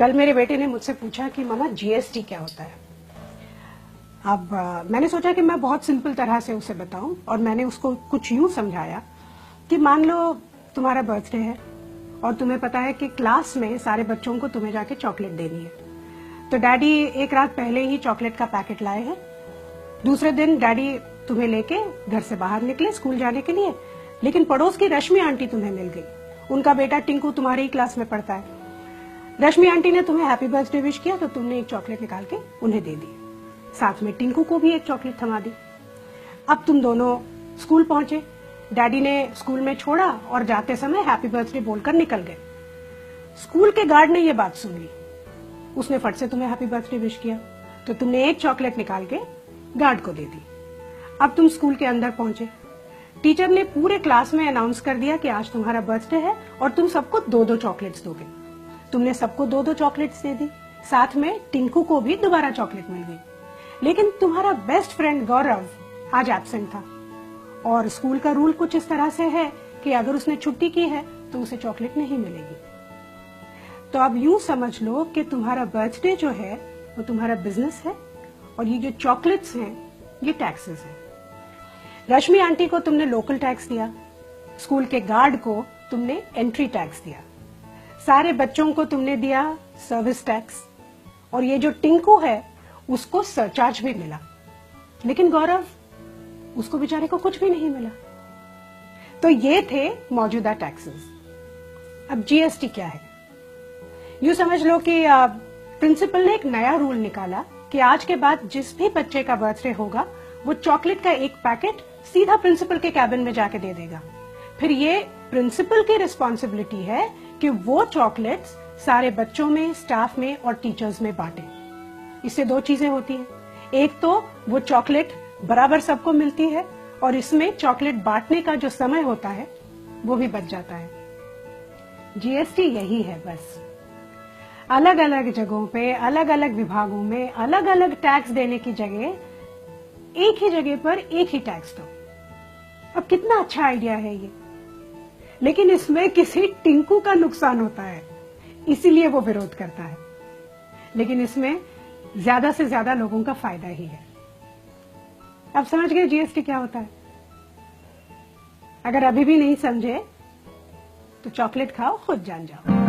कल मेरे बेटे ने मुझसे पूछा कि मामा जीएसटी क्या होता है। अब मैंने सोचा कि मैं बहुत सिंपल तरह से उसे बताऊं और मैंने उसको कुछ यूं समझाया कि मान लो तुम्हारा बर्थडे है और तुम्हें पता है कि क्लास में सारे बच्चों को तुम्हें जाके चॉकलेट देनी है, तो डैडी एक रात पहले ही चॉकलेट का पैकेट लाए हैं। दूसरे दिन डैडी तुम्हें लेके घर से बाहर निकले स्कूल जाने के लिए, लेकिन पड़ोस की रश्मि आंटी तुम्हें मिल गई। उनका बेटा टिंकू तुम्हारी ही क्लास में पढ़ता है। रश्मि आंटी ने तुम्हें हैप्पी बर्थडे विश किया तो तुमने एक चॉकलेट निकाल के उन्हें दे दी, साथ में टिंकू को भी एक चॉकलेट थमा दी। अब तुम दोनों स्कूल पहुंचे, डैडी ने स्कूल में छोड़ा और जाते समय हैप्पी बर्थडे बोलकर निकल गए। स्कूल के गार्ड ने यह बात सुन ली, उसने फट से तुम्हें हैप्पी बर्थडे विश किया तो तुमने एक चॉकलेट निकाल के गार्ड को दे दी। अब तुम स्कूल के अंदर पहुंचे, टीचर ने पूरे क्लास में अनाउंस कर दिया कि आज तुम्हारा बर्थडे है और तुम सबको 2-2 चॉकलेट्स दोगे। तुमने सबको 2-2 चॉकलेट्स दे दी, साथ में टिंकू को भी दोबारा चॉकलेट मिल गई। लेकिन तुम्हारा बेस्ट फ्रेंड गौरव आज एब्सेंट था और स्कूल का रूल कुछ इस तरह से है कि अगर उसने छुट्टी की है तो उसे चॉकलेट नहीं मिलेगी। तो अब यूं समझ लो कि तुम्हारा बर्थडे जो है वो तुम्हारा बिजनेस है और ये जो चॉकलेट्स हैं ये टैक्सेस हैं। रश्मि आंटी को तुमने लोकल टैक्स दिया, स्कूल के गार्ड को तुमने एंट्री टैक्स दिया, सारे बच्चों को तुमने दिया सर्विस टैक्स, और ये जो टिंकू है उसको सरचार्ज भी मिला। लेकिन गौरव, उसको बेचारे को कुछ भी नहीं मिला। तो ये थे मौजूदा टैक्सेस। अब जीएसटी क्या है? यूं समझ लो कि प्रिंसिपल ने एक नया रूल निकाला कि आज के बाद जिस भी बच्चे का बर्थडे होगा वो चॉकलेट का एक पैकेट सीधा प्रिंसिपल के कैबिन में जाके दे देगा। फिर ये प्रिंसिपल की रिस्पॉन्सिबिलिटी है कि वो चॉकलेट्स सारे बच्चों में, स्टाफ में और टीचर्स में बांटे। इससे 2 चीजें होती हैं, एक तो वो चॉकलेट बराबर सबको मिलती है और इसमें चॉकलेट बांटने का जो समय होता है वो भी बच जाता है। जीएसटी यही है बस। अलग अलग जगहों पे, अलग अलग विभागों में अलग अलग टैक्स देने की जगह एक ही जगह पर एक ही टैक्स दो। अब कितना अच्छा आइडिया है ये, लेकिन इसमें किसी टिंकू का नुकसान होता है, इसीलिए वो विरोध करता है। लेकिन इसमें ज्यादा से ज्यादा लोगों का फायदा ही है। अब समझ गए जीएसटी क्या होता है? अगर अभी भी नहीं समझे तो चॉकलेट खाओ, खुद जान जाओ।